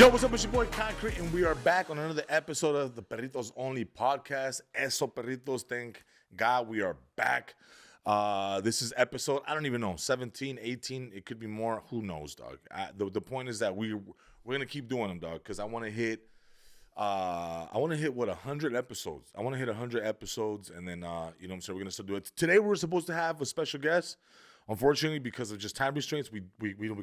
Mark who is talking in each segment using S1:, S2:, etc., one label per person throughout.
S1: Yo, what's up? It's your boy Concrete, and we are back on another episode of the Perritos Only podcast. Eso Perritos, thank God we are back. This is episode, I don't even know, 17, 18, it could be more. Who knows, dog? The point is that we're going to keep doing them, dog, because I want to hit, what, 100 episodes. I want to hit 100 episodes, and then, you know what I'm saying, we're going to still do it. Today, we were supposed to have a special guest. Unfortunately, because of just time restraints, we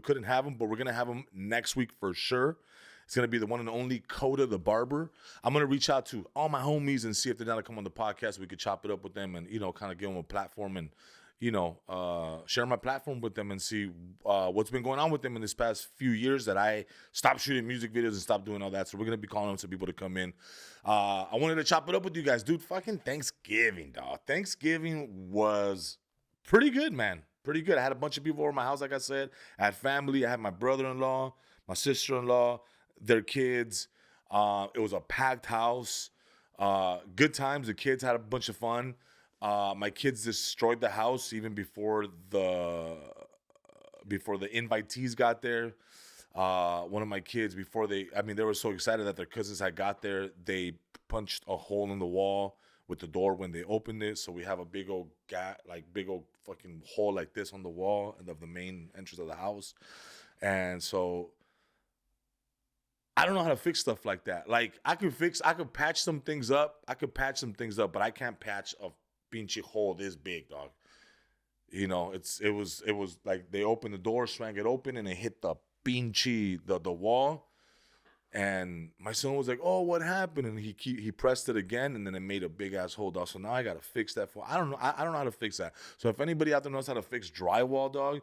S1: couldn't have him, but we're going to have him next week for sure. It's going to be the one and only Coda the Barber. I'm going to reach out to all my homies and see if they're down to come on the podcast. We could chop it up with them and, you know, kind of give them a platform and, you know, share my platform with them and see what's been going on with them in this past few years that I stopped shooting music videos and stopped doing all that. So we're going to be calling on some people to come in. I wanted to chop it up with you guys. Dude, fucking Thanksgiving, dog. Thanksgiving was pretty good, man. Pretty good. I had a bunch of people over my house, like I said. I had family. I had my brother-in-law, my sister-in-law, their kids. It was a packed house. Good times. The kids had a bunch of fun. My kids destroyed the house even before the invitees got there. One of my kids, they were so excited that their cousins had got there, they punched a hole in the wall with the door when they opened it. So we have a big old fucking hole like this on the wall and of the main entrance of the house. And so I don't know how to fix stuff like that. Like I could patch some things up. But I can't patch a pinche hole this big, dog. You know, it was like they opened the door, swung it open, and it hit the pinche the wall. And my son was like, "Oh, what happened?" And he pressed it again, and then it made a big ass hole, dog. So now I gotta fix that. I don't know. I don't know how to fix that. So if anybody out there knows how to fix drywall, dog,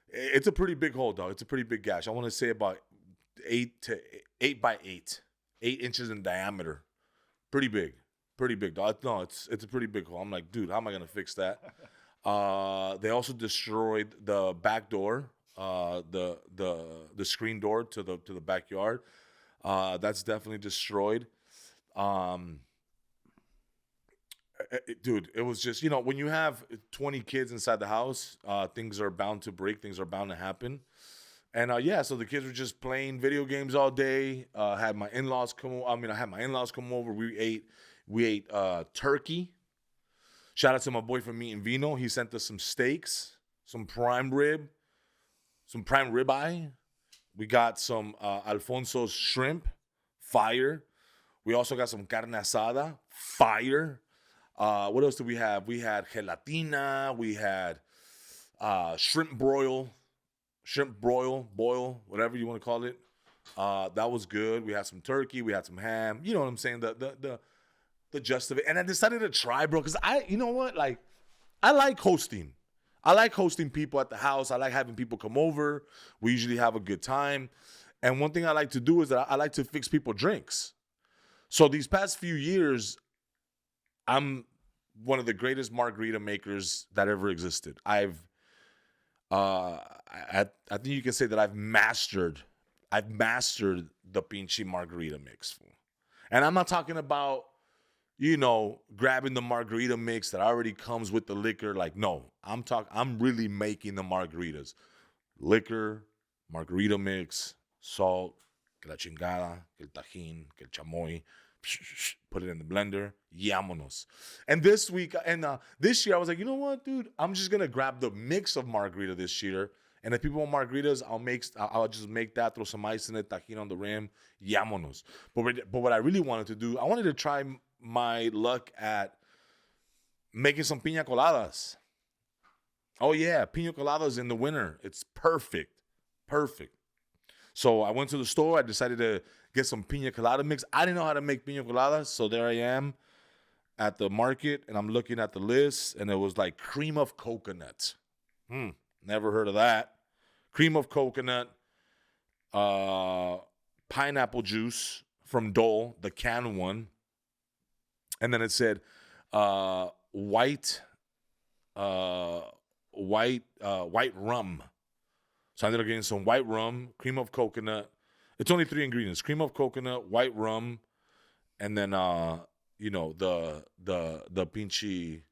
S1: it's a pretty big hole, dog. It's a pretty big gash. I want to say about 8 by 8 inches in diameter. Pretty big, dog. No, it's a pretty big hole. I'm like, dude, how am I gonna fix that? They also destroyed the back door, the screen door to the backyard. That's definitely destroyed. Dude, it was just, you know, when you have 20 kids inside the house, things are bound to break, things are bound to happen. And so the kids were just playing video games all day. I had my in-laws come over. We ate turkey. Shout out to my boy from Meat and Vino. He sent us some steaks, some prime ribeye. We got some Alfonso's shrimp, fire. We also got some carne asada, fire. What else did we have? We had gelatina. We had shrimp broil, boil, whatever you want to call it. That was good. We had some turkey. We had some ham. You know what I'm saying? The gist of it. And I decided to try, bro, because you know what? Like, I like hosting. I like hosting people at the house. I like having people come over. We usually have a good time. And one thing I like to do is that I like to fix people drinks. So these past few years, I'm one of the greatest margarita makers that ever existed. I think you can say that I've mastered the pinche margarita mix. And I'm not talking about, you know, grabbing the margarita mix that already comes with the liquor. Like, no, I'm really making the margaritas. Liquor, margarita mix, salt, que la chingada, que el tajín, que el chamoy. Put it in the blender. Yamonos. And this year I was like, you know what, dude? I'm just going to grab the mix of margarita this year. And if people want margaritas, I'll just make that, throw some ice in it, tajín on the rim. Yamonos. But what I really wanted to do, I wanted to try my luck at making some piña coladas. Oh yeah, piña coladas in the winter. It's perfect. So I went to the store. I decided to get some piña colada mix. I didn't know how to make piña coladas, so there I am at the market, and I'm looking at the list, and it was like cream of coconut. Never heard of that. Cream of coconut, pineapple juice from Dole, the canned one. And then it said white rum. So I ended up getting some white rum, cream of coconut. It's only 3 ingredients: cream of coconut, white rum, and then you know, the pinchy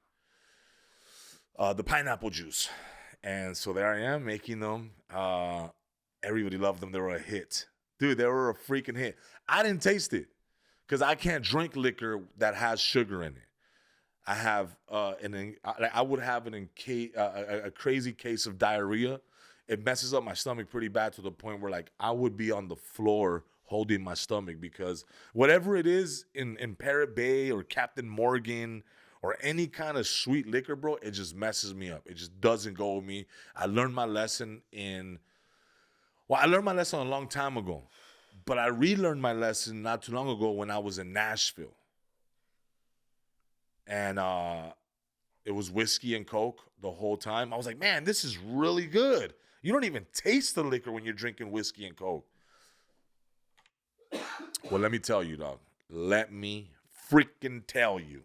S1: the pineapple juice. And so there I am making them. Everybody loved them. They were a hit. Dude, they were a freaking hit. I didn't taste it because I can't drink liquor that has sugar in it. I have I would have a crazy case of diarrhea. It messes up my stomach pretty bad to the point where like I would be on the floor holding my stomach because whatever it is in Parrot Bay or Captain Morgan or any kind of sweet liquor, bro, it just messes me up. It just doesn't go with me. I learned my lesson I learned my lesson a long time ago, but I relearned my lesson not too long ago when I was in Nashville. And it was whiskey and Coke the whole time. I was like, man, this is really good. You don't even taste the liquor when you're drinking whiskey and Coke. Well, let me tell you, dog. Let me freaking tell you.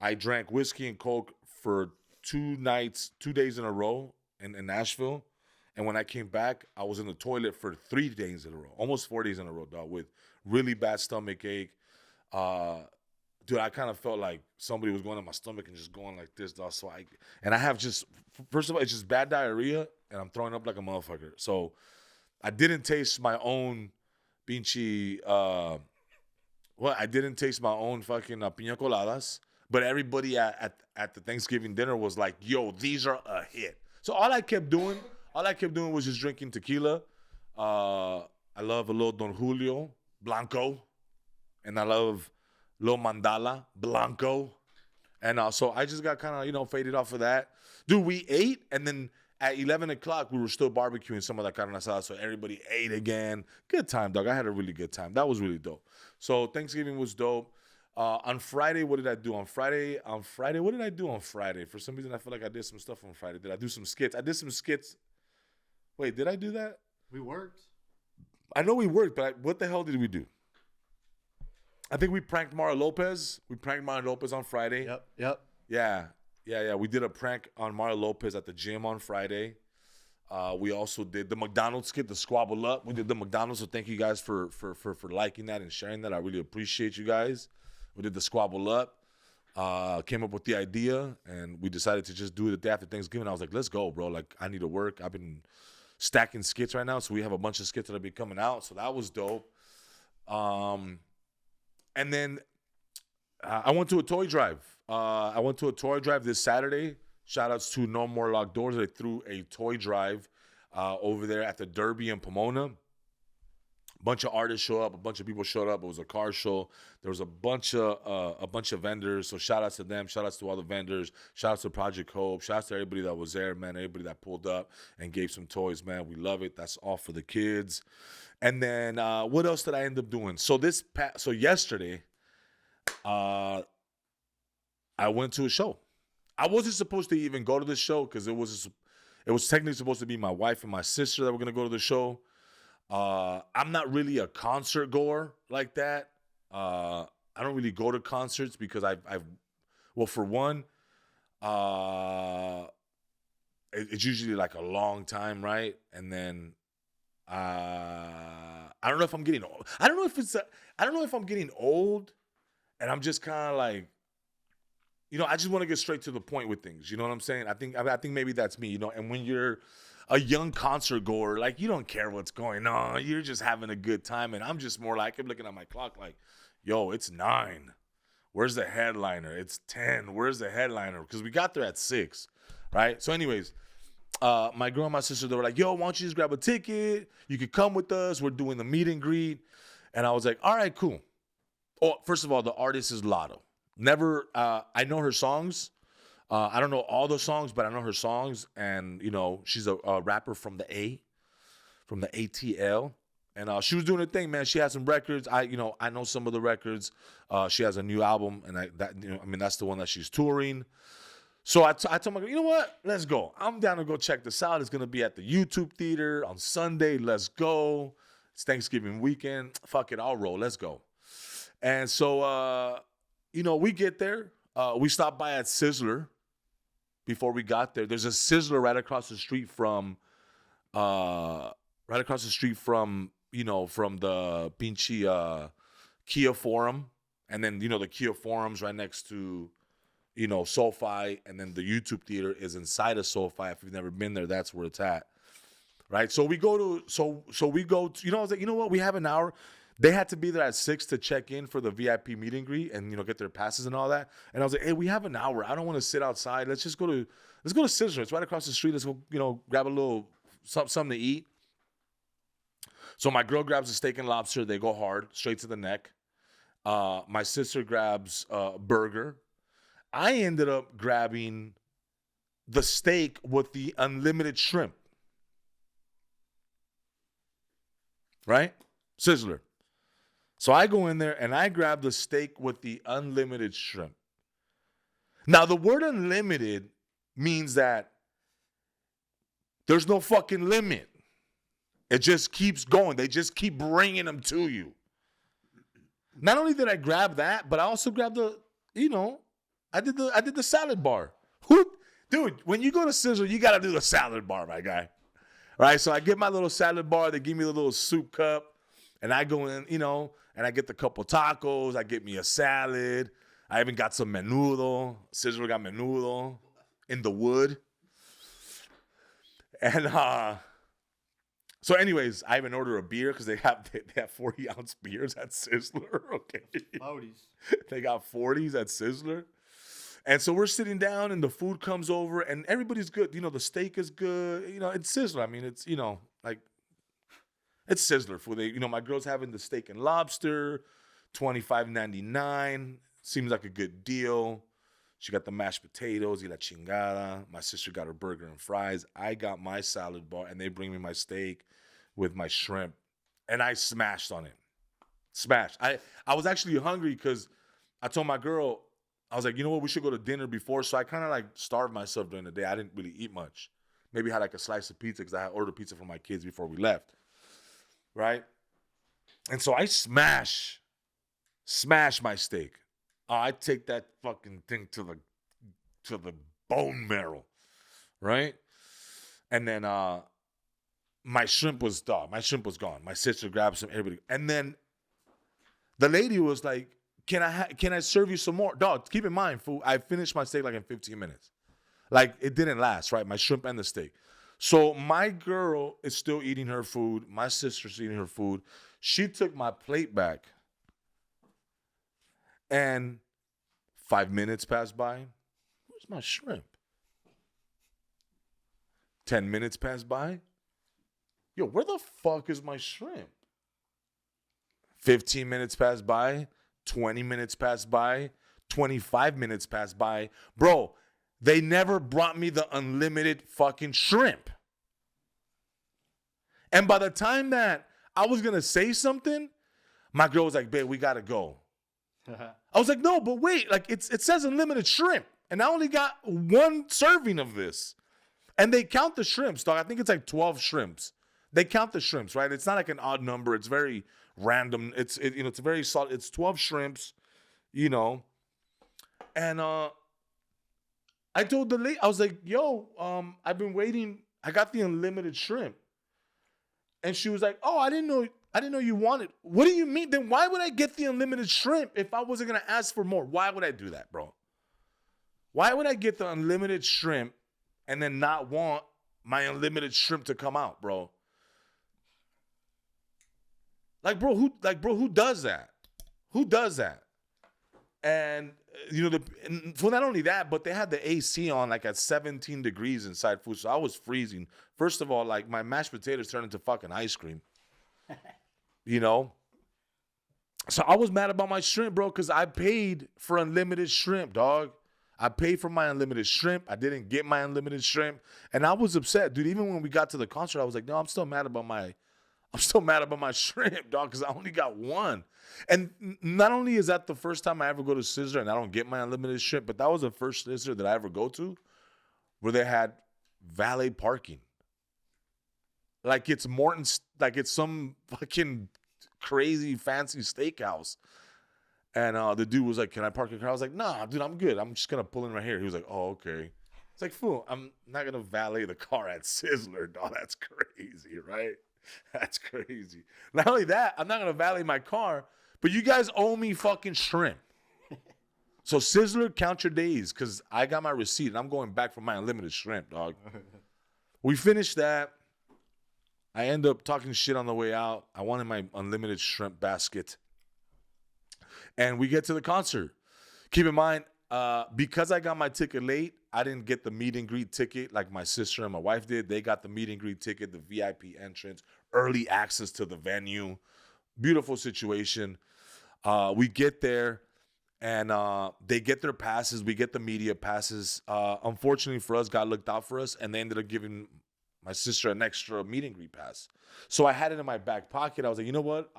S1: I drank whiskey and Coke for 2 days in a row in Nashville. And when I came back, I was in the toilet for 3 days in a row, almost 4 days in a row, dog, with really bad stomach ache. Dude, I kind of felt like somebody was going in my stomach and just going like this, dog. I have just, first of all, it's just bad diarrhea, and I'm throwing up like a motherfucker. So I didn't taste my own pinche, I didn't taste my own fucking pina coladas, but everybody at the Thanksgiving dinner was like, yo, these are a hit. So all I kept doing was just drinking tequila. I love a little Don Julio Blanco, and I love Little Mandala Blanco. And so I just got kind of, faded off of that. Dude, we ate, and then at 11 o'clock, we were still barbecuing some of that carne asada, so everybody ate again. Good time, dog. I had a really good time. That was really dope. So Thanksgiving was dope. On Friday, what did I do? On Friday, what did I do on Friday? For some reason, I feel like I did some stuff on Friday. Did I do some skits? I did some skits. Wait, did I do that?
S2: We worked.
S1: I know we worked, but what the hell did we do? I think we pranked Mara Lopez. We pranked Mara Lopez on Friday.
S2: Yep.
S1: Yeah. We did a prank on Mara Lopez at the gym on Friday. We also did the McDonald's skit, the Squabble Up. We did the McDonald's, so thank you guys for liking that and sharing that. I really appreciate you guys. We did the Squabble Up. Came up with the idea, and we decided to just do it the day after Thanksgiving. I was like, let's go, bro. Like, I need to work. I've been stacking skits right now, so we have a bunch of skits that'll be coming out. So that was dope. And then I went to a toy drive. I went to a toy drive this Saturday. Shout outs to No More Locked Doors. They threw a toy drive over there at the Derby in Pomona. A bunch of artists show up. A bunch of people showed up. It was a car show. There was a bunch of vendors. So shout outs to them. Shout outs to all the vendors. Shout outs to Project Hope. Shout outs to everybody that was there, man. Everybody that pulled up and gave some toys, man. We love it. That's all for the kids. And then what else did I end up doing? So yesterday, I went to a show. I wasn't supposed to even go to this show because it was technically supposed to be my wife and my sister that were gonna go to the show. I'm not really a concert goer like that. I don't really go to concerts because for one, it's usually like a long time, right? And then I don't know if I'm getting old. I don't know if I'm getting old, and I'm just kind of like, I just want to get straight to the point with things. You know what I'm saying? I think maybe that's me. And when you're a young concert goer, like, you don't care what's going on. You're just having a good time, and I'm just more like, I'm looking at my clock like, yo, it's 9. Where's the headliner? It's 10. Where's the headliner? Because we got there at 6, right? So, anyways. My girl and my sister, they were like, yo, why don't you just grab a ticket? You could come with us. We're doing the meet and greet. And I was like, all right, cool. Oh, first of all, the artist is Lotto. I know her songs. I don't know all the songs, but I know her songs. And, she's a rapper from the ATL. And she was doing her thing, man. She had some records. I know some of the records. She has a new album, and that's the one that she's touring. So I told my girl, you know what? Let's go. I'm down to go check this out. It's going to be at the YouTube Theater on Sunday. Let's go. It's Thanksgiving weekend. Fuck it, I'll roll. Let's go. And so, we get there. We stopped by at Sizzler before we got there. There's a Sizzler right across the street from the Pinchy Kia Forum. And then, the Kia Forum's right next to SoFi, and then the YouTube Theater is inside of SoFi. If you've never been there, that's where it's at. right? So we go to I was like, you know what? We have an hour. They had to be there at 6 to check in for the VIP meet and greet and get their passes and all that. And I was like, hey, we have an hour. I don't want to sit outside. Let's go to Sizzler. It's right across the street. Let's go, grab a little something to eat. So my girl grabs a steak and lobster. They go hard, straight to the neck. My sister grabs a burger. I ended up grabbing the steak with the unlimited shrimp. Right? Sizzler. So I go in there and I grab the steak with the unlimited shrimp. Now, the word unlimited means that there's no fucking limit. It just keeps going. They just keep bringing them to you. Not only did I grab that, but I also grabbed I did the salad bar. Dude, when you go to Sizzler, you got to do the salad bar, my guy. All right, so I get my little salad bar. They give me the little soup cup. And I go in, and I get the couple tacos. I get me a salad. I even got some menudo. Sizzler got menudo in the wood. And so anyways, I even order a beer because they have 40-ounce beers at Sizzler. Okay.
S2: 40s.
S1: They got 40s at Sizzler. And so we're sitting down and the food comes over and everybody's good. The steak is good. It's Sizzler. I mean, it's, it's Sizzler food. My girl's having the steak and lobster, $25.99. Seems like a good deal. She got the mashed potatoes, y la chingada. My sister got her burger and fries. I got my salad bar, and they bring me my steak with my shrimp. And I smashed on it. Smashed. I was actually hungry because I told my girl, I was like, you know what, we should go to dinner before. So I kind of starved myself during the day. I didn't really eat much. Maybe had a slice of pizza because I had ordered pizza for my kids before we left. Right? And so I smash my steak. I take that fucking thing to the bone marrow. Right? And then my shrimp was gone. My sister grabbed some, everybody. And then the lady was like, can I serve you some more? Dog, keep in mind, fool, I finished my steak in 15 minutes. It didn't last, right? My shrimp and the steak. So my girl is still eating her food. My sister's eating her food. She took my plate back. And 5 minutes passed by. Where's my shrimp? 10 minutes passed by. Yo, where the fuck is my shrimp? 15 minutes passed by. 20 minutes passed by. 25 minutes passed by. Bro, they never brought me the unlimited fucking shrimp. And by the time that I was going to say something, my girl was like, babe, we got to go. I was like, no, but wait. It says unlimited shrimp. And I only got one serving of this. And they count the shrimps, dog. I think it's 12 shrimps. They count the shrimps, right? It's not an odd number. It's very random. It's very solid. It's 12 shrimps, And I told the lady, I was like, yo, I've been waiting. I got the unlimited shrimp. And she was like, oh, I didn't know you wanted. What do you mean? Then why would I get the unlimited shrimp if I wasn't going to ask for more? Why would I do that, bro? Why would I get the unlimited shrimp and then not want my unlimited shrimp to come out, bro? Who does that? Who does that? And, for not only that, but they had the AC on at 17 degrees inside food. So I was freezing. First of all, my mashed potatoes turned into fucking ice cream. So I was mad about my shrimp, bro, because I paid for unlimited shrimp, dog. I paid for my unlimited shrimp. I didn't get my unlimited shrimp. And I was upset, dude. Even when we got to the concert, I was like, no, I'm still mad about my shrimp, dog, because I only got one. And not only is that the first time I ever go to Sizzler and I don't get my unlimited shrimp, but that was the first Sizzler that I ever go to where they had valet parking. It's Morton's, it's some fucking crazy fancy steakhouse. And the dude was like, can I park your car? I was like, nah, dude, I'm good. I'm just going to pull in right here. He was like, oh, okay. It's like, fool, I'm not going to valet the car at Sizzler, dog. That's crazy, right? That's crazy. Not only that, I'm not going to valet my car, but you guys owe me fucking shrimp. So Sizzler, count your days because I got my receipt and I'm going back for my unlimited shrimp, dog. We finished that. I end up talking shit on the way out. I wanted my unlimited shrimp basket. And we get to the concert. Keep in mind, because I got my ticket late, I didn't get the meet and greet ticket like my sister and my wife did. They got the meet and greet ticket, the VIP entrance, early access to the venue. Beautiful situation. We get there, and they get their passes. We get the media passes. Unfortunately for us, God looked out for us, and they ended up giving my sister an extra meet and greet pass. So I had it in my back pocket. I was like, you know what?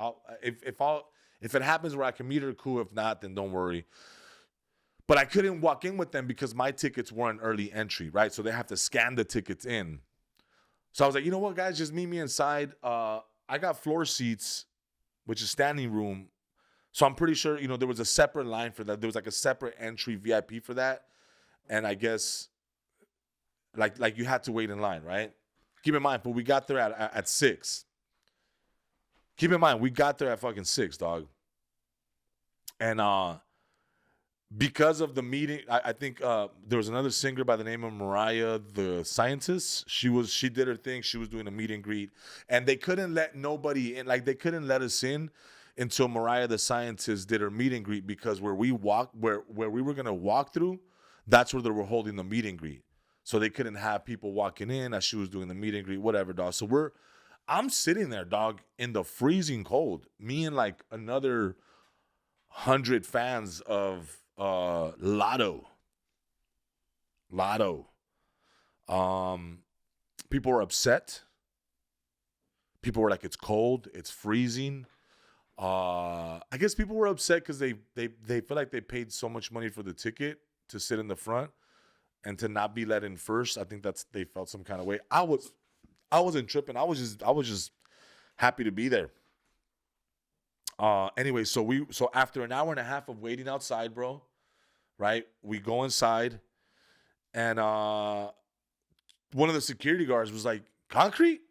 S1: If it happens where I can meet her, cool. If not, then don't worry. But I couldn't walk in with them because my tickets weren't early entry, right? So they have to scan the tickets in. So I was like, you know what, guys? Just meet me inside. I got floor seats, which is standing room. So I'm pretty sure, there was a separate line for that. There was like a separate entry VIP for that. And I guess, like you had to wait in line, right? Keep in mind, but we got there at 6. Keep in mind, we got there at fucking 6, dog. And because of the meeting, I think there was another singer by the name of Mariah the Scientist. She did her thing. She was doing a meet and greet. And they couldn't let nobody in. Like, they couldn't let us in until Mariah the Scientist did her meet and greet, because where we were going to walk through, that's where they were holding the meet and greet. So they couldn't have people walking in as she was doing the meet and greet, whatever, dog. So I'm sitting there, dog, in the freezing cold. Me and like another 100 fans of Lotto. People were upset. People were like, it's cold, it's freezing. I guess people were upset because they feel like they paid so much money for the ticket to sit in the front and to not be let in first. I think they felt some kind of way. I wasn't tripping. I was just happy to be there. Anyway, so after an hour and a half of waiting outside, bro, right? We go inside, and one of the security guards was like, concrete?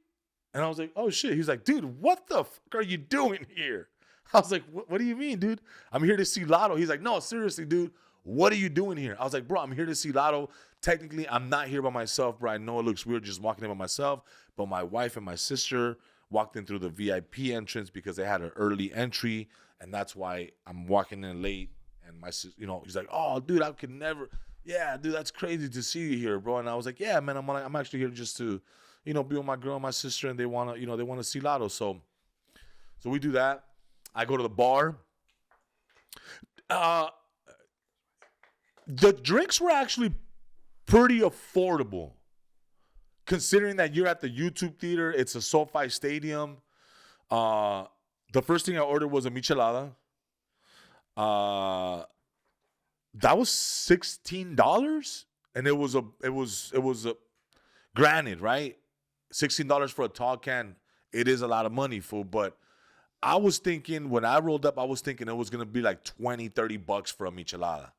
S1: And I was like, oh shit. He's like, dude, what the fuck are you doing here? I was like, what do you mean, dude? I'm here to see Lotto. He's like, no, seriously, dude. What are you doing here? I was like, bro, I'm here to see Lotto. Technically, I'm not here by myself, bro. I know it looks weird just walking in by myself, but my wife and my sister walked in through the VIP entrance because they had an early entry, and that's why I'm walking in late. And my sister, he's like, oh, dude, I could never. Yeah, dude, that's crazy to see you here, bro. And I was like, yeah, man, I'm actually here just to, be with my girl and my sister, and they want to see Lotto. So we do that. I go to the bar. The drinks were actually pretty affordable, considering that you're at the YouTube Theater. It's a SoFi Stadium. The first thing I ordered was a michelada. That was $16, and it was a granted, right? $16 for a tall can. It is a lot of money, fool. But I was thinking, when I rolled up, it was gonna be like $20-$30 for a michelada,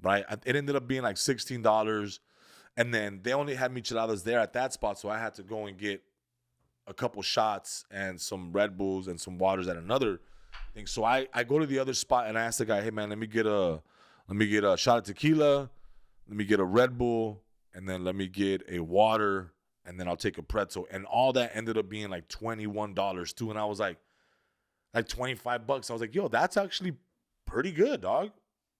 S1: right? It ended up being like $16. And then they only had micheladas there at that spot, so I had to go and get a couple shots and some Red Bulls and some waters at another thing. So I go to the other spot and I ask the guy, hey man, let me get a shot of tequila, let me get a Red Bull, and then let me get a water, and then I'll take a pretzel. And all that ended up being like $21 too. And I was like $25. I was like, yo, that's actually pretty good, dog.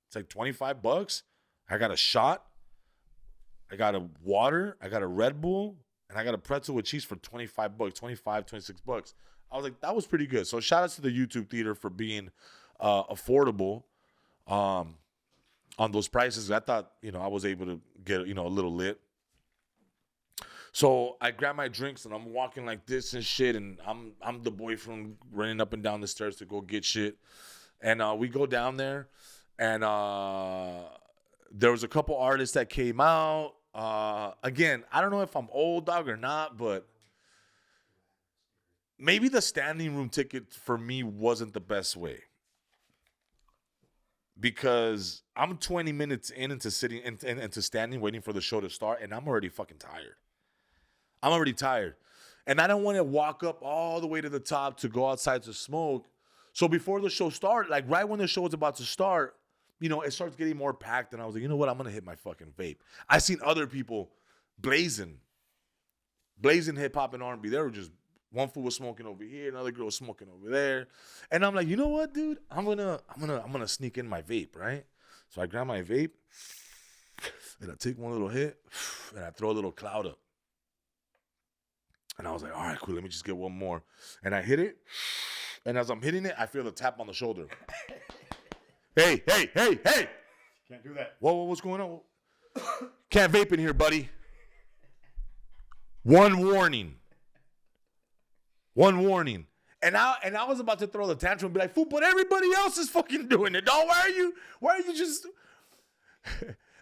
S1: It's like $25. I got a shot, I got a water, I got a Red Bull, and I got a pretzel with cheese for $25, $26. I was like, that was pretty good. So shout out to the YouTube Theater for being affordable on those prices. I thought, I was able to get, a little lit. So I grab my drinks and I'm walking like this and shit, and I'm the boyfriend running up and down the stairs to go get shit. And we go down there, and there was a couple artists that came out. Again, I don't know if I'm old, dog, or not, but maybe the standing room ticket for me wasn't the best way, because I'm 20 minutes into sitting into standing waiting for the show to start, and I'm already fucking tired. And I don't want to walk up all the way to the top to go outside to smoke. So before the show started, like right when the show was about to start, it starts getting more packed. And I was like, you know what? I'm going to hit my fucking vape. I seen other people blazing hip hop and R&B. They were just One fool was smoking over here, another girl was smoking over there. And I'm like, you know what, dude? I'm gonna sneak in my vape, right? So I grab my vape and I take one little hit and I throw a little cloud up. And I was like, all right, cool, let me just get one more. And I hit it. And as I'm hitting it, I feel the tap on the shoulder. Hey.
S2: Can't do that.
S1: Whoa, what's going on? Can't vape in here, buddy. One warning. And I was about to throw the tantrum and be like, fool, but everybody else is fucking doing it, dog. Why are you just...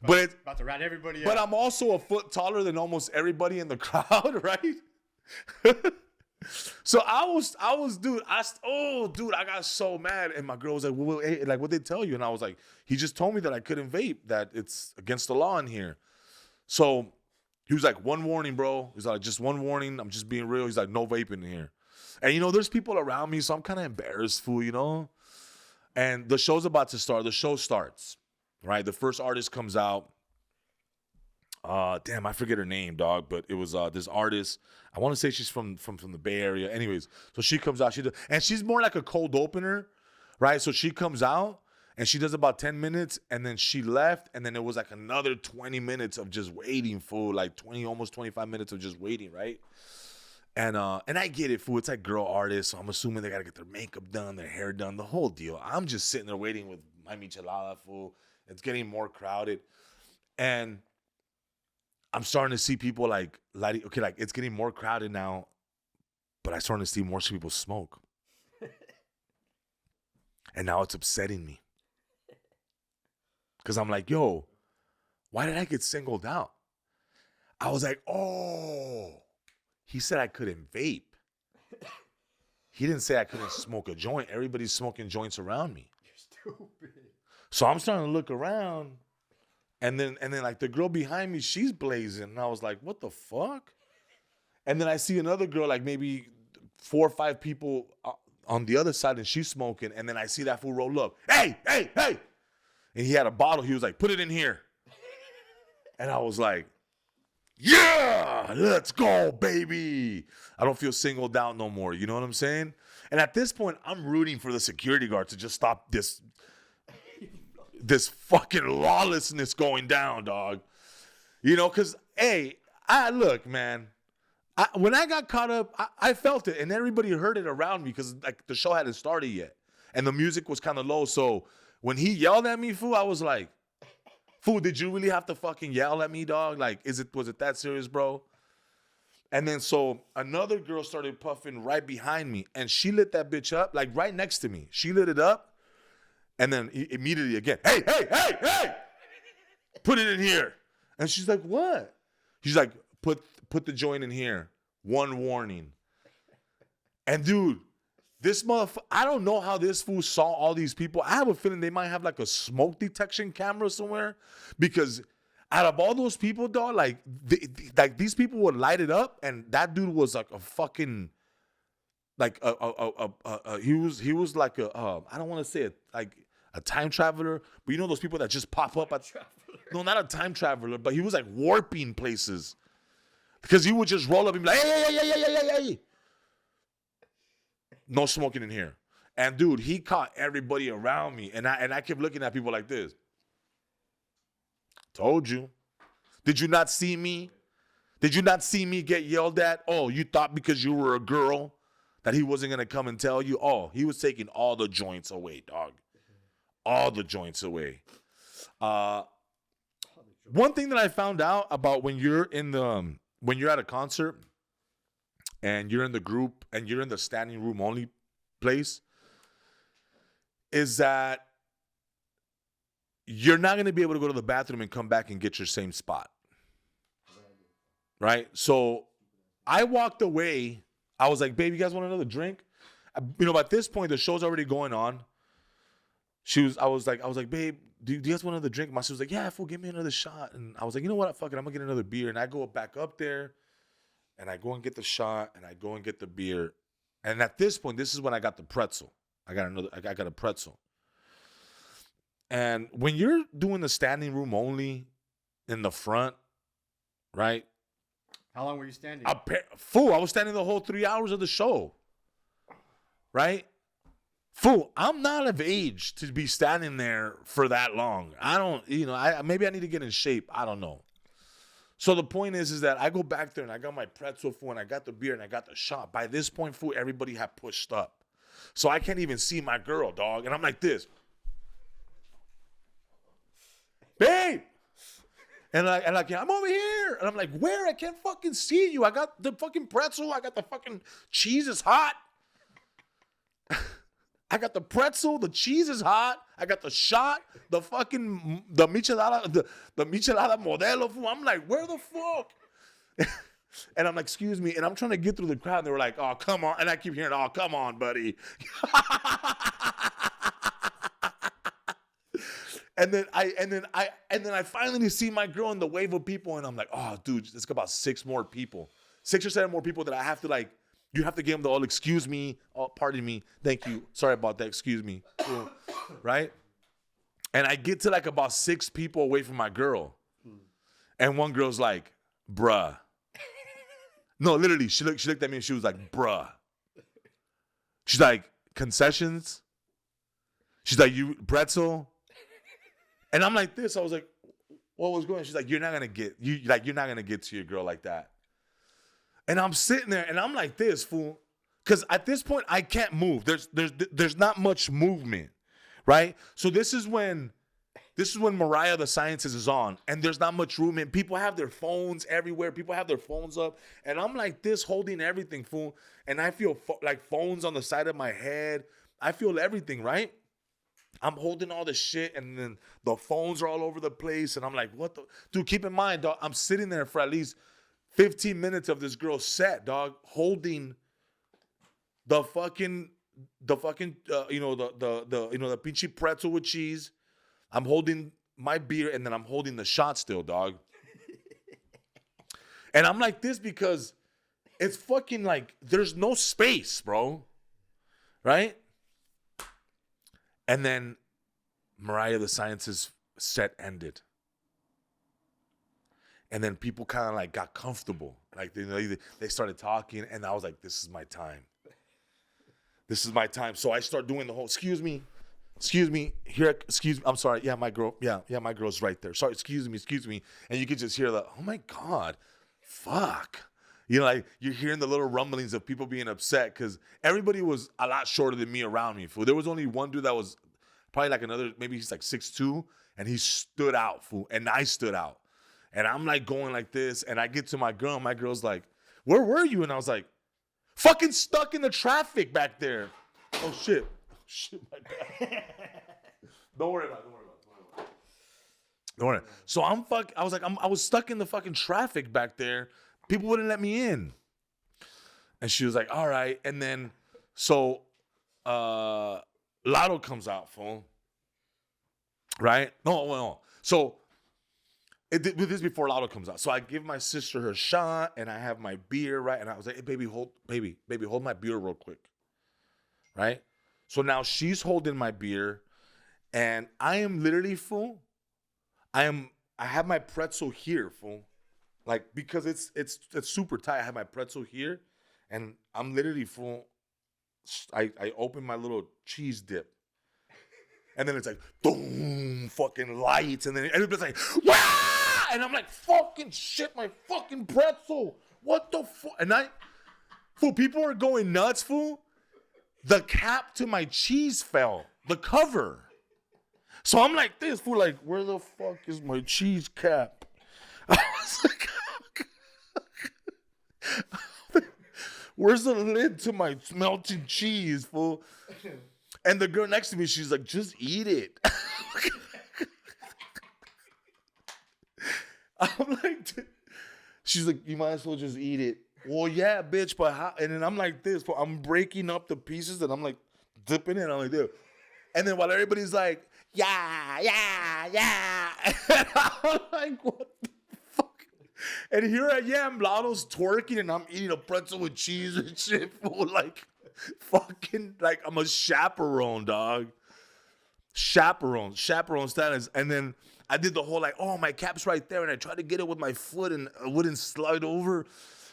S1: But it's
S2: about to rat everybody out.
S1: But I'm also a foot taller than almost everybody in the crowd, right? So I was, dude, I got so mad. And my girl was like, well, hey, like, what'd they tell you? And I was like, he just told me that I couldn't vape, that it's against the law in here. So he was like, one warning, bro. He's like, just one warning. I'm just being real. He's like, no vaping in here. And, there's people around me, so I'm kind of embarrassed, fool, And the show's about to start. The show starts, right? The first artist comes out. Damn, I forget her name, dog, but it was this artist. I want to say she's from the Bay Area. Anyways, so she comes out. And she's more like a cold opener, right? So she comes out, and she does about 10 minutes, and then she left, and then it was like another 20 minutes of just waiting, fool, like almost 25 minutes of just waiting, right? And I get it, fool. It's like girl artists, so I'm assuming they got to get their makeup done, their hair done, the whole deal. I'm just sitting there waiting with my michelada, fool. It's getting more crowded. And I'm starting to see people like it's getting more crowded now, but I'm starting to see more people smoke. And now it's upsetting me. Because I'm like, yo, why did I get singled out? I was like, oh, he said I couldn't vape. He didn't say I couldn't smoke a joint. Everybody's smoking joints around me.
S2: You're stupid.
S1: So I'm starting to look around, and then like the girl behind me, she's blazing. And I was like, what the fuck? And then I see another girl, like maybe 4 or 5 people on the other side, and she's smoking. And then I see that fool roll up. Hey. And he had a bottle. He was like, put it in here. And I was like, yeah, let's go, baby. I don't feel singled out no more. You know what I'm saying? And at this point, I'm rooting for the security guard to just stop this fucking lawlessness going down, dog. Because, hey, look, man. When I got caught up, I felt it, and everybody heard it around me because like the show hadn't started yet, and the music was kind of low. So when he yelled at me, fool, I was like, fool, did you really have to fucking yell at me, dog? Like, was it that serious, bro? And then so another girl started puffing right behind me, and she lit that bitch up, like right next to me. She lit it up, and then immediately again, hey, put it in here. And she's like, what? She's like, put the joint in here. One warning. And dude, this motherfucker, I don't know how this fool saw all these people. I have a feeling they might have like a smoke detection camera somewhere, because out of all those people, dog, like these people would light it up, and that dude was like a fucking, like he was like I don't want to say it like a time traveler, but those people that just pop up no, not a time traveler, but he was like warping places, because he would just roll up and be like, hey. No smoking in here. And dude, he caught everybody around me. And I kept looking at people like this. Told you. Did you not see me? Did you not see me get yelled at? Oh, you thought because you were a girl that he wasn't going to come and tell you? Oh, he was taking all the joints away, dog. All the joints away. One thing that I found out about when you're at a concert, and you're in the group, and you're in the standing room only place, is that you're not going to be able to go to the bathroom and come back and get your same spot. Right? So I walked away. I was like, babe, you guys want another drink? At this point, the show's already going on. I was like, babe, do you guys want another drink? My sister was like, yeah, fool, give me another shot. And I was like, you know what? Fuck it. I'm going to get another beer. And I go back up there. And I go and get the shot, and I go and get the beer. And at this point, this is when I got the pretzel. I got a pretzel. And when you're doing the standing room only in the front, right?
S2: How long were you standing?
S1: Fool, I was standing the whole 3 hours of the show. Right? Fool, I'm not of age to be standing there for that long. I don't, maybe I need to get in shape. I don't know. So the point is that I go back there and I got my pretzel, fool, and I got the beer and I got the shot. By this point, fool, everybody had pushed up. So I can't even see my girl, dog. And I'm like this. Babe! And I'm over here. And I'm like, where? I can't fucking see you. I got the fucking pretzel. I got the fucking cheese is hot. I got the pretzel, the cheese is hot. I got the shot, the michelada, the michelada modelo. Fool. I'm like, where the fuck? And I'm like, excuse me. And I'm trying to get through the crowd. And they were like, oh, come on. And I keep hearing, oh, come on, buddy. And then I finally see my girl in the wave of people. And I'm like, oh, dude, there's about 6 or 7 more people that I have to like. You have to give them the all, excuse me, oh, pardon me, thank you, sorry about that, excuse me, right? And I get to like about 6 people away from my girl. And one girl's like, bruh. No, literally, she looked at me and she was like, bruh. She's like, concessions? She's like, you pretzel? And I'm like this, I was like, what was going on? She's like, you're not gonna get to your girl like that. And I'm sitting there and I'm like this, fool. Because at this point, I can't move. There's not much movement, right? So this is when Mariah the Scientist is on and there's not much movement. People have their phones everywhere. People have their phones up. And I'm like this holding everything, fool. And I feel like phones on the side of my head. I feel everything, right? I'm holding all the shit and then the phones are all over the place. And I'm like, what the? Dude, keep in mind, dog, I'm sitting there for at least 15 minutes of this girl's set, dog, holding the fucking the pinchy pretzel with cheese. I'm holding my beer and then I'm holding the shot still, dog. And I'm like this because it's fucking like there's no space, bro. Right? And then Mariah the Scientist's set ended. And then people kind of like got comfortable. Like they started talking and I was like, this is my time. This is my time. So I start doing the whole, excuse me, here, excuse me, I'm sorry. Yeah, my girl, yeah, my girl's right there. Sorry, excuse me. And you could just hear the, oh my God, fuck. You know, like you're hearing the little rumblings of people being upset because everybody was a lot shorter than me around me, fool. There was only one dude that was probably like another, maybe he's like 6'2", and he stood out, fool. And I stood out. And I'm like going like this, and I get to my girl, and my girl's like, where were you? And I was like, fucking stuck in the traffic back there. Oh, shit. Shit, my bad. Don't worry about it. So I was stuck in the fucking traffic back there. People wouldn't let me in. And she was like, all right. And then, so, Lotto comes out, fool. Right? No. So, this is before Lotto comes out. So I give my sister her shot and I have my beer, right? And I was like, hey, baby, hold my beer real quick. Right? So now she's holding my beer and I am literally, fool. I have my pretzel here, fool. Like, because it's super tight. I have my pretzel here and I'm literally, fool. I open my little cheese dip. And then it's like, boom, fucking lights. And then everybody's like, wah! And I'm like, fucking shit, my fucking pretzel. What the fuck? And fool, people are going nuts, fool. The cap to my cheese fell. The cover. So I'm like this, fool, like, where the fuck is my cheese cap? I was like, where's the lid to my melted cheese, fool? And the girl next to me, she's like, just eat it. I'm like, she's like, you might as well just eat it. Well, yeah, bitch, but how? And then I'm like this, I'm breaking up the pieces and I'm like dipping it. I'm like this. And then while everybody's like, yeah. And I'm like, what the fuck? And here I am, Lotto's twerking and I'm eating a pretzel with cheese and shit, fool, like, fucking, like, I'm a chaperone, dog. Chaperone status. And then I did the whole like, oh, my cap's right there, and I tried to get it with my foot, and it wouldn't slide over,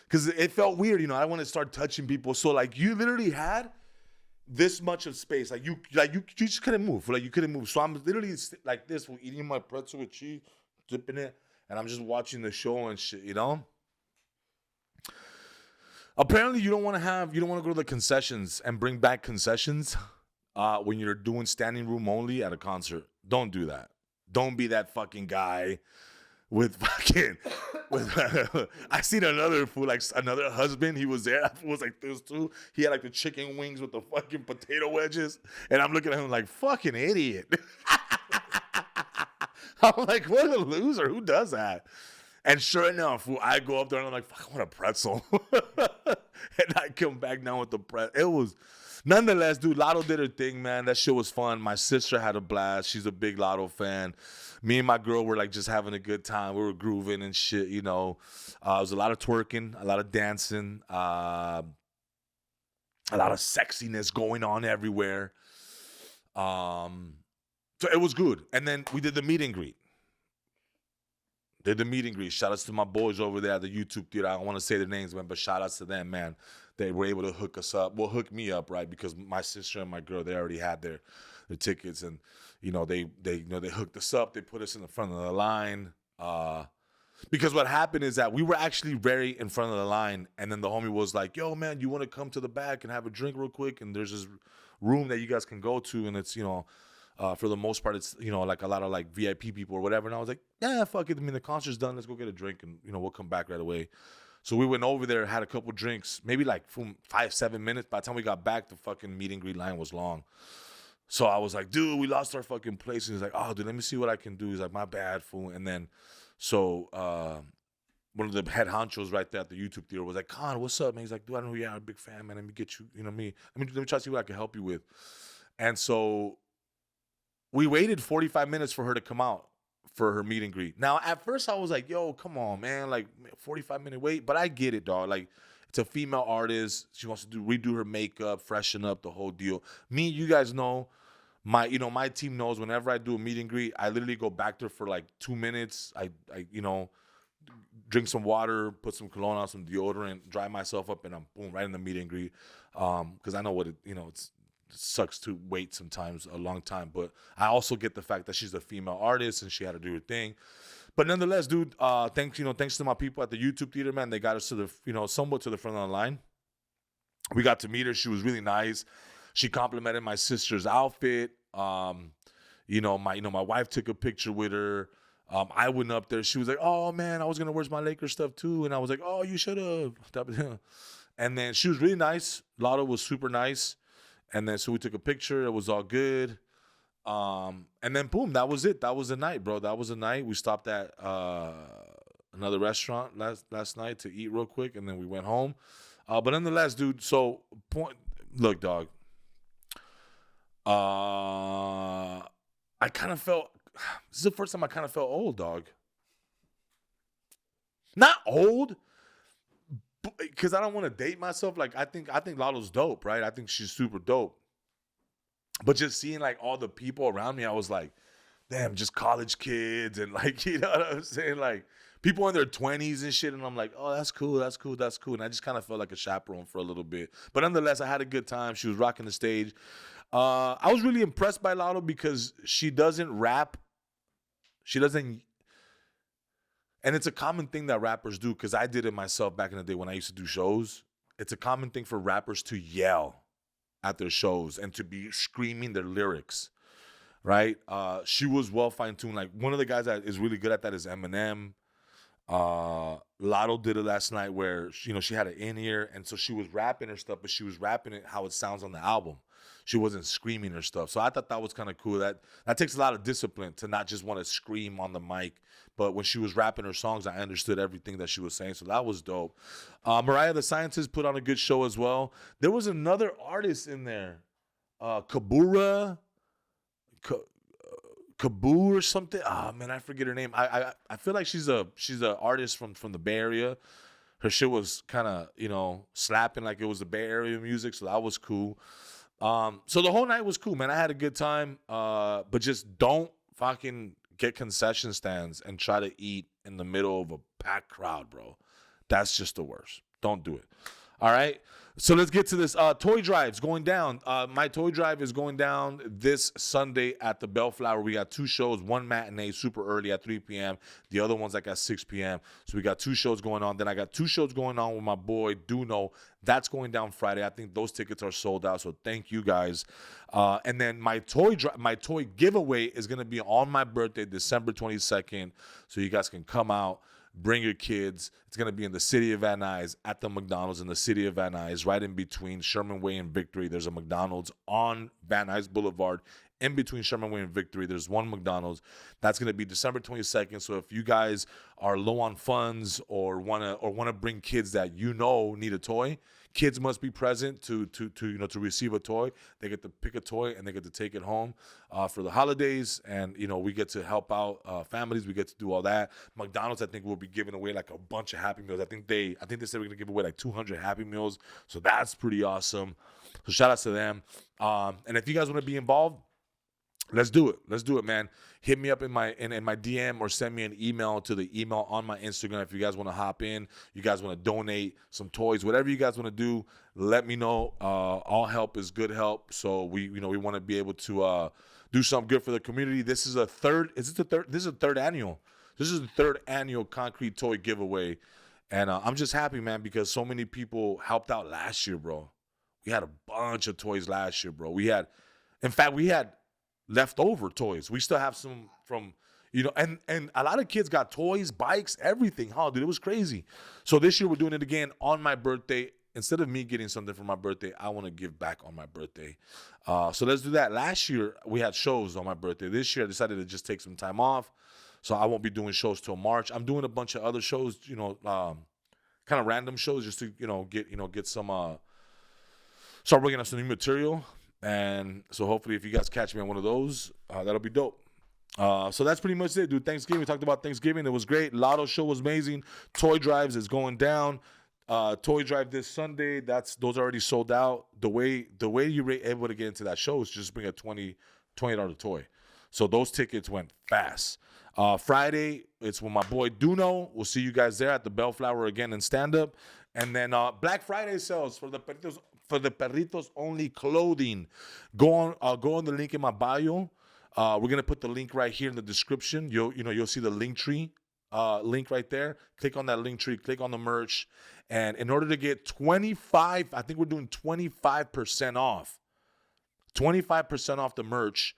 S1: because it felt weird, you know. I want to start touching people, so like you literally had this much of space, like you just couldn't move, like you couldn't move. So I'm literally like this, eating my pretzel with cheese, dipping it, and I'm just watching the show and shit, you know. Apparently, you don't want to go to the concessions and bring back concessions when you're doing standing room only at a concert. Don't do that. Don't be that fucking guy with fucking. I seen another fool, like another husband. He was there. It was like this too. He had like the chicken wings with the fucking potato wedges, and I'm looking at him like fucking idiot. I'm like, what a loser. Who does that? And sure enough, I go up there and I'm like, fuck, I want a pretzel. And I come back down with the pretzel. It was, nonetheless, dude, Lotto did her thing, man. That shit was fun. My sister had a blast. She's a big Lotto fan. Me and my girl were like just having a good time. We were grooving and shit, you know. It was a lot of twerking, a lot of dancing, a lot of sexiness going on everywhere. So it was good. And then we did the meet and greet. Shout outs to my boys over there at the YouTube theater. I don't want to say their names, man, but shout outs to them, man. They were able to hook us up. Well, hook me up, right? Because my sister and my girl, they already had their tickets, and you know they hooked us up. They put us in the front of the line. Because what happened is that we were actually very in front of the line, and then the homie was like, "Yo, man, you want to come to the back and have a drink real quick? And there's this room that you guys can go to, and it's, you know." For the most part, it's, you know, like a lot of like VIP people or whatever. And I was like, yeah, fuck it. I mean, the concert's done. Let's go get a drink, and, you know, we'll come back right away. So we went over there, had a couple drinks, maybe like 5-7 minutes. By the time we got back, the fucking meet and greet line was long. So I was like, dude, we lost our fucking place. And he's like, oh, dude, let me see what I can do. He's like, my bad, fool. And then, so one of the head honchos right there at the YouTube theater was like, Con, what's up, man? He's like, dude, I know you're a big fan, man. Let me get you, you know me. Let me try to see what I can help you with. And so we waited 45 minutes for her to come out for her meet and greet. Now, at first, I was like, yo, come on, man. Like, 45-minute wait. But I get it, dog. Like, it's a female artist. She wants to redo her makeup, freshen up, the whole deal. Me, you guys know, my team knows whenever I do a meet and greet, I literally go back there for like 2 minutes. I you know, drink some water, put some cologne on, some deodorant, dry myself up, and I'm boom, right in the meet and greet. Because I know what it, you know, it sucks to wait sometimes a long time, but I also get the fact that she's a female artist and she had to do her thing. But nonetheless, dude, thanks to my people at the YouTube theater, man. They got us to the, you know, somewhat to the front of the line. We got to meet her. She was really nice. She complimented my sister's outfit. You know, my wife took a picture with her. I went up there. She was like, "Oh man, I was gonna wear my Lakers stuff too," and I was like, "Oh, you should have." And then she was really nice. Lotto was super nice. And then so we took a picture. It was all good. And then boom, that was it. That was the night, bro. That was the night. We stopped at another restaurant last night to eat real quick, and then we went home. But nonetheless, dude. So look, dog. I kind of felt. This is the first time I kind of felt old, dog. Not old, because I don't want to date myself. Like I think Lotto's dope, right? I think she's super dope. But just seeing like all the people around me, I was like, damn, just college kids and like, you know what I'm saying? Like people in their 20s and shit. And I'm like, oh, that's cool. And I just kind of felt like a chaperone for a little bit. But nonetheless, I had a good time. She was rocking the stage. I was really impressed by Lotto because she doesn't rap. She doesn't. And it's a common thing that rappers do, because I did it myself back in the day when I used to do shows. It's a common thing for rappers to yell at their shows and to be screaming their lyrics, right? She was well fine-tuned. Like one of the guys that is really good at that is Eminem. Lotto did it last night where, you know, she had an in-ear, and so she was rapping her stuff, but she was rapping it how it sounds on the album. She wasn't screaming her stuff. So I thought that was kind of cool. That takes a lot of discipline to not just want to scream on the mic. But when she was rapping her songs, I understood everything that she was saying. So that was dope. Mariah the Scientist put on a good show as well. There was another artist in there. Kabura. Kaboo or something. Oh man, I forget her name. I feel like she's a artist from the Bay Area. Her shit was kind of, you know, slapping like it was the Bay Area music. So that was cool. So the whole night was cool, man. I had a good time. But just don't fucking get concession stands and try to eat in the middle of a packed crowd, bro. That's just the worst. Don't do it. All right. So let's get to this. Toy drive's going down. My toy drive is going down this Sunday at the Bellflower. We got 2 shows, one matinee super early at 3 p.m. The other one's like at 6 p.m. So we got 2 shows going on. Then I got 2 shows going on with my boy Duno. That's going down Friday. I think those tickets are sold out. So thank you guys. And then my toy giveaway is going to be on my birthday, December 22nd. So you guys can come out. Bring your kids. It's going to be in the city of Van Nuys at the McDonald's in the city of Van Nuys, right in between Sherman Way and Victory. There's a McDonald's on Van Nuys Boulevard. In between Sherman Way and Victory, there's one McDonald's. That's going to be December 22nd. So if you guys are low on funds or want to bring kids that need a toy, kids must be present to receive a toy. They get to pick a toy and they get to take it home for the holidays. And we get to help out families. We get to do all that. McDonald's, I think, will be giving away like a bunch of Happy Meals. I think they said we're gonna give away like 200 Happy Meals. So that's pretty awesome. So shout out to them. And if you guys want to be involved, let's do it, man. Hit me up in my DM or send me an email to the email on my Instagram if you guys want to hop in. You guys want to donate some toys, whatever you guys want to do. Let me know. All help is good help. So we want to be able to do something good for the community. This is the third annual. This is the third annual concrete toy giveaway, and I'm just happy, man, because so many people helped out last year, bro. We had a bunch of toys last year, bro. We had leftover toys. We still have some from, and a lot of kids got toys, bikes, everything. Huh, dude, it was crazy. So this year we're doing it again on my birthday. Instead of me getting something for my birthday, I want to give back on my birthday. So let's do that. Last year we had shows on my birthday. This year I decided to just take some time off. So I won't be doing shows till March. I'm doing a bunch of other shows, kind of random shows just to, get some, start bringing up some new material. And so hopefully if you guys catch me on one of those, that'll be dope. So that's pretty much it, dude. Thanksgiving. We talked about Thanksgiving. It was great. Lotto show was amazing. Toy drives is going down. Toy drive this Sunday. Those are already sold out. The way you were able to get into that show is just bring a $20 toy. So those tickets went fast. Friday, it's with my boy Duno. We'll see you guys there at the Bellflower again in stand-up. And then Black Friday sales for the Perritos only clothing. Go on the link in my bio. We're gonna put the link right here in the description. You'll see the link tree link right there. Click on that link tree. Click on the merch. And in order to get 25, I think we're doing 25% off. 25% off the merch.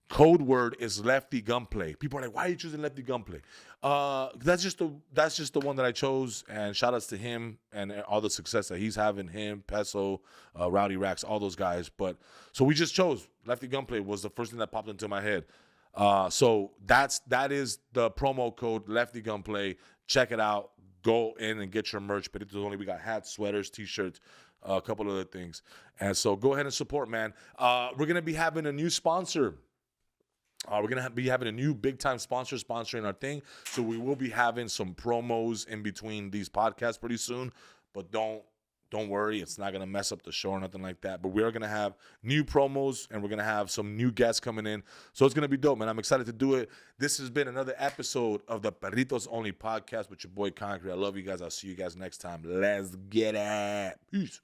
S1: Code word is Lefty Gunplay. People are like, why are you choosing Lefty Gunplay? That's just the one that I chose. And shout outs to him and all the success that he's having. Him, Peso, Rowdy Rax, all those guys. But so we just chose Lefty Gunplay was the first thing that popped into my head. So that is the promo code Lefty Gunplay. Check it out. Go in and get your merch. But it's only we got hats, sweaters, t-shirts, a couple other things. And so go ahead and support, man. We're gonna be having a new sponsor. We're going to be having a new big-time sponsor sponsoring our thing. So we will be having some promos in between these podcasts pretty soon. But don't worry. It's not going to mess up the show or nothing like that. But we are going to have new promos, and we're going to have some new guests coming in. So it's going to be dope, man. I'm excited to do it. This has been another episode of the Perritos Only podcast with your boy Concrete. I love you guys. I'll see you guys next time. Let's get it. Peace.